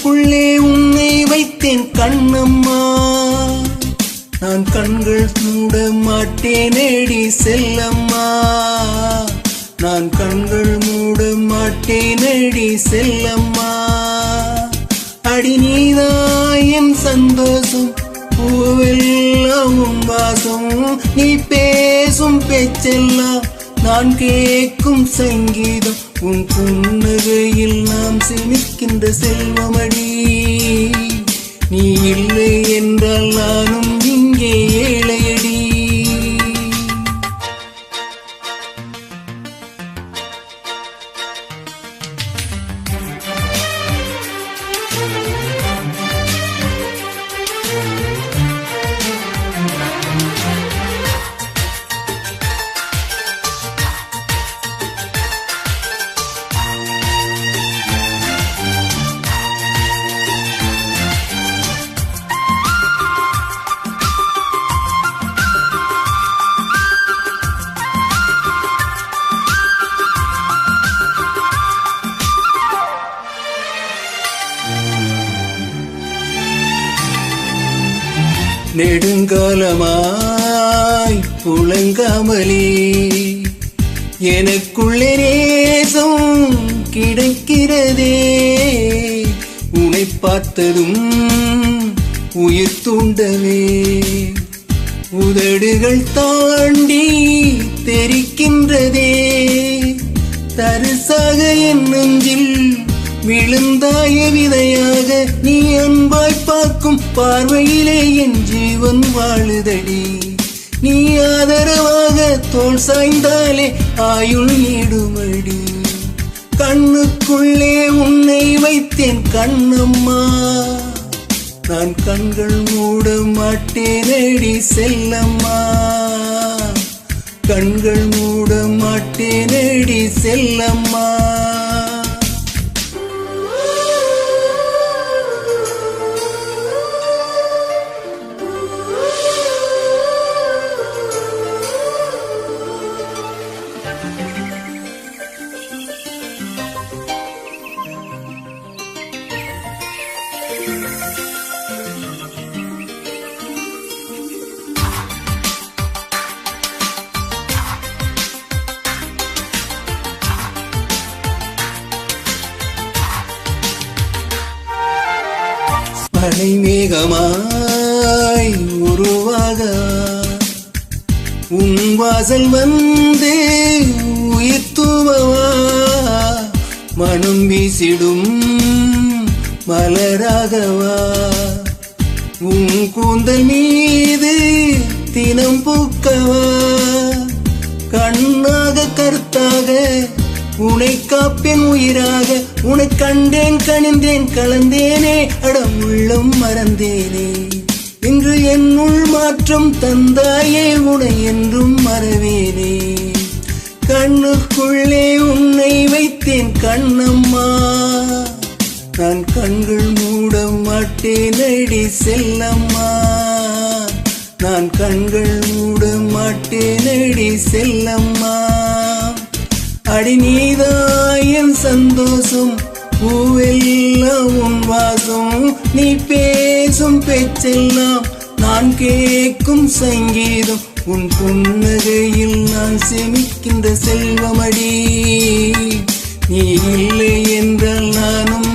கண்ணுக்குள்ளே உன்னை வைத்தேன் கண்ணம்மா, நான் கண்கள் மூட மாட்டேனேடி செல்லம்மா, நான் கண்கள் மூட மாட்டேனேடி செல்லம்மா. அடி நீதான் என் சந்தோஷம், பூவெல்லாம் உன் வாசம், நீ பேசும் பேச்செல்லாம் நான் கேட்கும் சங்கீதம், உன் புன்னகையில் நாம் சிமிக்கின்ற செல்வமடி. நீ இல்லை என்றால் நானும் இங்கே ஏழையடி. நெடுங்காலமாய் புலங்காமலே எனக்குள்ளே நேசம் கிடைக்கிறதே, உன்னை பார்த்ததும் உயிர் தூண்டவே, உதடுகள் தாண்டி தெரிக்கின்றதே, தரிசாக என் நெஞ்சில் விழுந்தாய விதையாக, நீ அன்பாய் பார்க்கும் பார்வையிலே என் ஜீவன் வாழுதடி. நீ ஆதரவாக தோள் சாய்ந்தாலே ஆயுள் நீடுமடி. கண்ணுக்குள்ளே உன்னை வைத்தேன் கண்ணம்மா, நான் கண்கள் மூட மாட்டேனடி செல்லம்மா, கண்கள் மூட மாட்டேனடி செல்லம்மா. மழை மேகமாய் உருவாக உன் வாசல் வந்து உயிர் தூவவா, மனம் வீசிடும் மலராகவா, உன் கூந்தல் மீது தினம் பூக்கவா, கண்ணாக கருத்தாக உனை காப்பேன் உயிராக, உனை கண்டேன் கணிந்தேன் கலந்தேனே அடம் உள்ளம் மறந்தேனே, இன்று என்னுள் மாற்றம் தந்தாயே உனை என்றும் மறவேனே. கண்ணுக்குள்ளே உன்னை வைத்தேன் கண்ணம்மா, நான் கண்கள் மூட மாட்டேனடி செல்லம்மா, நான் கண்கள் மூட மாட்டேனடி செல்லம்மா. அடி நீதான் என் சந்தோஷம், பூவெல்லாம் உன் வாசம், நீ பேசும் பேச்செல்லாம் நான் கேட்கும் சங்கீதம், உன் புன்னகையில் நான் சேமிக்கின்ற செல்வமடி. நீ இல்லை என்றால் நானும்